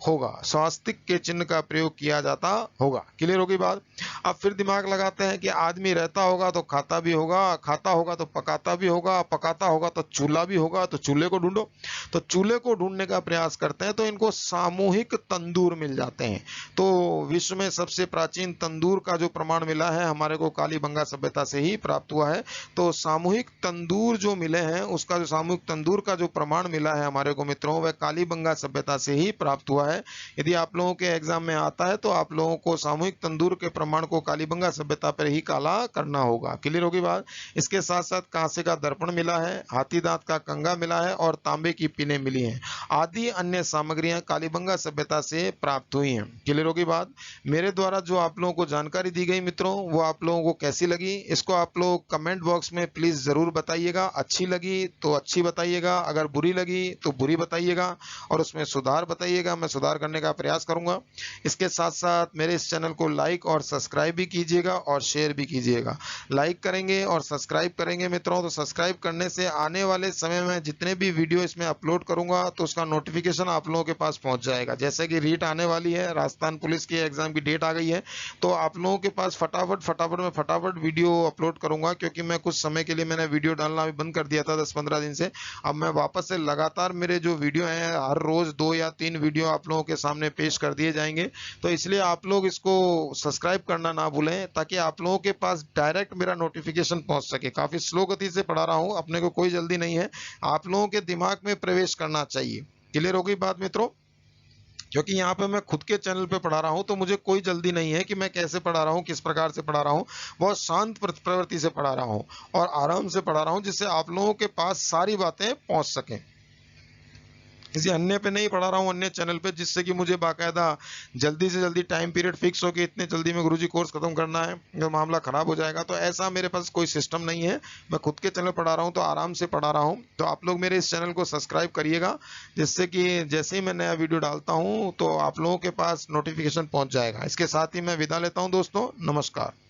Speaker 1: होगा, स्वास्तिक के चिन्ह का प्रयोग किया जाता होगा। क्लियर होगी बात? अब फिर दिमाग लगाते हैं कि आदमी रहता होगा तो खाता भी होगा, खाता होगा तो पकाता भी होगा, पकाता होगा तो चूल्हा भी होगा। तो चूल्हे को ढूंढो। तो चूल्हे को ढूंढने का प्रयास करते हैं तो इनको सामूहिक तंदूर मिल जाते हैं। तो विश्व में सबसे प्राचीन तंदूर का जो प्रमाण मिला है हमारे को कालीबंगा सभ्यता से ही प्राप्त हुआ है। तो सामूहिक तंदूर जो मिले हैं, उसका जो सामूहिक तंदूर का जो प्रमाण मिला है हमारे को मित्रों, वह कालीबंगा सभ्यता से ही प्राप्त हुआ है। यदि आप लोगों के एग्जाम में आता है तो आप लोगों को सामूहिक तंदूर के प्रमाण को कालीबंगा सभ्यता पर ही काला करना होगा। क्लियर होगी बात? इसके साथ साथ कांसे का दर्पण मिला है, हाथी दांत का कंगा मिला है और तांबे की पिने मिली हैं। आदि अन्य सामग्रियां कालीबंगा सभ्यता से प्राप्त हुई हैं। क्लियर होगी बात? मेरे द्वारा जो आप लोगों को जानकारी दी गई मित्रों, वो आप लोगों को कैसी लगी? इसको आप लोग कमेंट बॉक्स में प्लीज जरूर बताइएगा। अच्छी लगी तो अच्छी बताइएगा, अगर बुरी लगी तो बुरी बताइएगा, और उसमें सुधार बताइएगा, मैं सुधार करने का प्रयास करूंगा। इसके साथ साथ मेरे इस चैनल को लाइक और सब्सक्राइब सब्सक्राइब भी कीजिएगा और शेयर भी कीजिएगा। लाइक करेंगे और सब्सक्राइब करेंगे मित्रों, तो सब्सक्राइब करने से आने वाले समय में जितने भी वीडियो इसमें अपलोड करूंगा तो उसका नोटिफिकेशन आप लोगों के पास पहुंच जाएगा। जैसे कि रीट आने वाली है, राजस्थान पुलिस की एग्जाम की डेट आ गई है, तो आप लोगों के पास फटाफट वीडियो अपलोड करूंगा, क्योंकि मैं कुछ समय के लिए मैंने वीडियो डालना भी बंद कर दिया था 10-15 दिन से। अब मैं वापस से लगातार मेरे जो वीडियो हैं हर रोज 2 या 3 वीडियो आप लोगों के सामने पेश कर दिए जाएंगे। तो इसलिए आप लोग इसको सब्सक्राइब करना ना भूलें, ताकि आप लोगों के पास डायरेक्ट मेरा नोटिफिकेशन पहुंच सके। काफी स्लो गति से पढ़ा रहा हूं, अपने को कोई जल्दी नहीं है, आप लोगों के दिमाग में प्रवेश करना चाहिए। क्लियर हो गई बात मित्रों? क्योंकि यहाँ पे मैं खुद के चैनल पे पढ़ा रहा हूँ, तो मुझे कोई जल्दी नहीं है कि मैं कैसे पढ़ा रहा हूँ, किस प्रकार से पढ़ा रहा हूँ। बहुत शांत प्रवृत्ति से पढ़ा रहा हूँ और आराम से पढ़ा रहा हूँ, जिससे आप लोगों के पास सारी बातें पहुँच सकें। किसी अन्य पे नहीं पढ़ा रहा हूँ, अन्य चैनल पे, जिससे कि मुझे बाकायदा जल्दी से जल्दी टाइम पीरियड फिक्स हो कि इतने जल्दी में गुरुजी कोर्स खत्म करना है, तो मामला खराब हो जाएगा। तो ऐसा मेरे पास कोई सिस्टम नहीं है। मैं खुद के चैनल पढ़ा रहा हूँ तो आराम से पढ़ा रहा हूँ। तो आप लोग मेरे इस चैनल को सब्सक्राइब करिएगा, जिससे कि जैसे ही मैं नया वीडियो डालता हूँ तो आप लोगों के पास नोटिफिकेशन पहुंच जाएगा। इसके साथ ही मैं विदा लेता हूँ दोस्तों, नमस्कार।